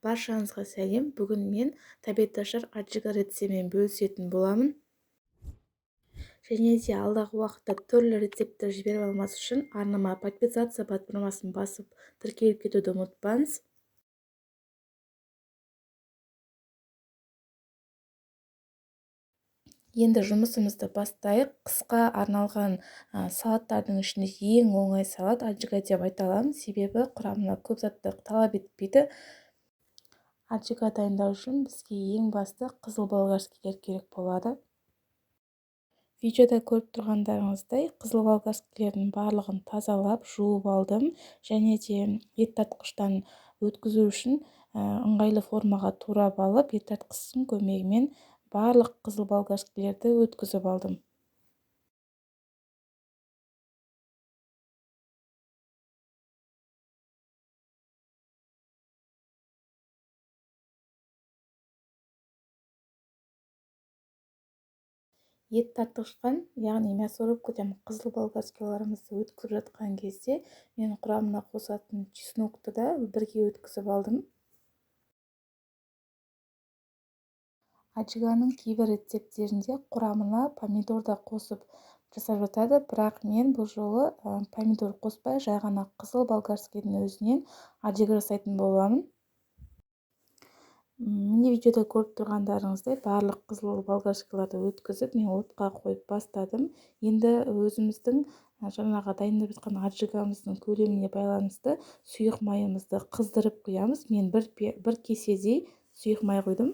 Баршаңызға сәлем. Бүгін мен тәбеташар аджика рецептімен бөлісетін боламын. Және де алдағы уақытта түрлі рецепттер жіберіп алмас үшін арнама подписаться батырмасын басып тіркеліп кетуді ұмытпаңыз. Енді жұмысымызды бастайық. Қысқа арналған салаттардың ішінде ең оңай салат аджика деп айта аламын, себебі құрамына көп затты талап етпейді. Аджика дайындау үшін бізге ең басты қызыл болгарскийлер керек болады. Видеода көріп тұрғандарыңыздай қызыл болгарскийлердің барлығын тазалап, жуып алдым, және де ет тартқыштан өткізу үшін ыңғайлы формаға турап алып, ет тартқыштың көмегімен барлық қызыл болгарскийлерді өткізіп алдым. Ет тартқыштан, яғни мясорубкадан қызыл болгарскийларымызды өткізіп жатқан кезде мен құрамына қосатын чеснокты да бірге өткізіп алдым. Аджиканың кейбір рецепттерінде құрамына помидор да қосып жасап жатады, бірақ мен бұл жолы помидор қоспай, жай ғана қызыл болгарскийдің өзінен аджика жасайтын боламын. Міне видеода көріп тұрғандарыңыздай барлық қызыл болгарскийларды өткізіп, мен отқа қойып бастадым. Енді өзіміздің жаңағы дайындап жатқан аджикамыздың көлеміне байланысты сұйық майымызды қыздырып құямыз. Мен бір кеседей сұйық май құйдым.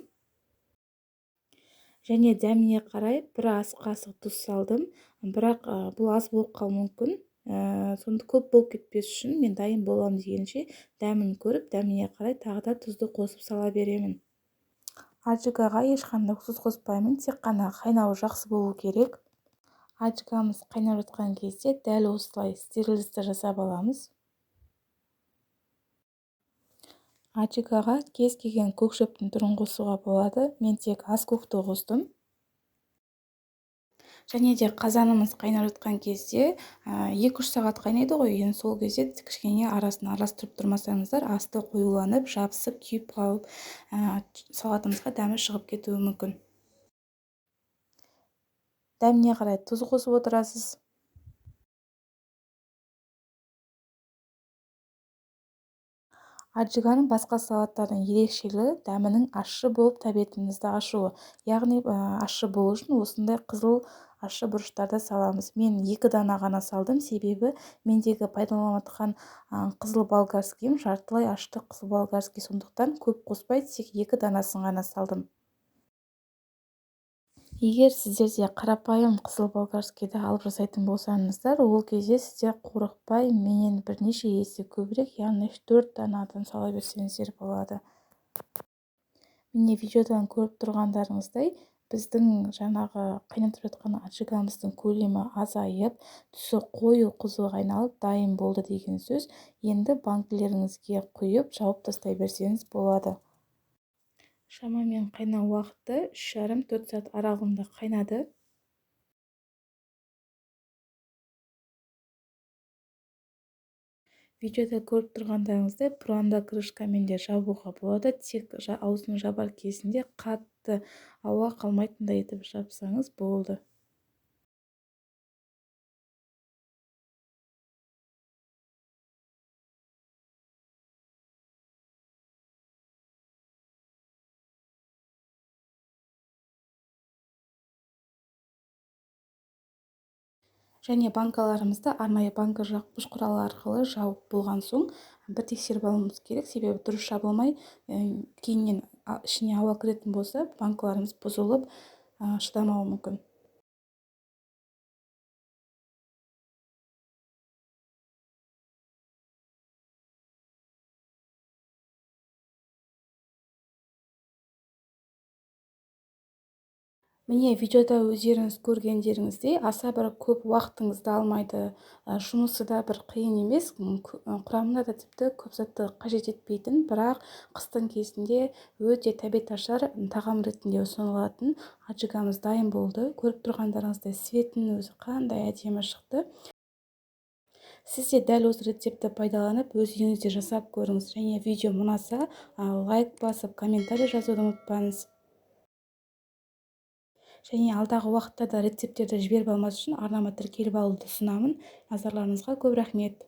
Және дәміне қарай бір ас қасық тұз салдым, бірақ бұл аз болып қалуы мүмкін. Сонда көп болып кетпес үшін мен дайын боламын дегенше дәмін көріп, дәміне қарай тағы да тұзды қосып сала беремін. Аджикаға ешқандай тұз қоспаймын, тек қана қайнауы жақсы болу керек. Аджикамыз қайнап жатқан кезде дәл осылай стерилізді жасап аламыз. Аджикаға кез келген көк шөптің түрін қосуға болады. Мен тек аскөкті қостым. Және де қазанымыз қайнап жатқан кезде 2-3 сағат қайнайды ғой, енді сол кезде кішкене арасын араластырып тұрмасаңыздар, асты қоюланып, жабысып, күйіп қалып, салатымызға дәмі шығып кетуі мүмкін. Дәміне қарай тұз қосып отырасыз. Аджиканың басқа салаттардың ерекшелігі дәмінің ащы болып тәбетімізді ашуы. Яғни ащы болу үшін осындай қызыл ащы бұрыштарды саламыз. Мен 2 дана ғана салдым, себебі мендегі пайдаланыватқан қызыл болгарскийім жартылай ашты қызыл болгарский, сондықтан көп қоспай тек 2 данасын ғана салдым. Егер сіздерде қарапайым қызыл болгарскийді алып жасайтын болсаңыздар, ол кезде сіздер қорықпай менен бірнеше есе көбірек, яғни 4 данадан сала берсеңіздер болады. Міне видеодан көріп тұрғандарыңыздай, біздің жаңағы қайнатып жатқан аджикамыздың көлемі азайып, түсі қою қызылға айналып дайын болды деген сөз. Енді банкілеріңізге құйып, жауып тастай берсеңіз болады. Шамамен қайнау уақыты 3,5-4 сағат аралығында қайнады. Видеода көріп тұрғандарыңыздай бұранда крышкамен де жабуға болады. Тек аузын жабар кезінде қатты ауа қалмайтындай етіп жапсаңыз болды. Және банкаларымызды арнайы банка жапқыш құралы арқылы жауып болған соң бір тексеріп алуымыз керек, себебі дұрыс жабылмай, кейіннен ішіне ауа кіретін болса, банкаларымыз бұзылып, шыдамауы мүмкін. Міне видеода өздеріңіз көргендеріңіздей аса бір көп уақытыңызды алмайды, жұмысы да бір қиын емес, құрамына да тіпті көп затты қажет етпейтін, бірақ қыстың кезінде өте тәбеташар тағам ретінде ұсынылатын аджикамыз дайын болды. Көріп тұрғандарыңыздай светінің өзі қандай әдемі шықты. Сіз де дәл осы рецептті пайдаланып өз үйіңізде жасап көріңіз, және видео ұнаса лайк басып комментарий жазуды ұмытпаңыз. Және алдағы уақытта да рецепттерді жіберіп алмас үшін арнама тіркеліп алуды ұсынамын. Назарларыңызға көп рахмет.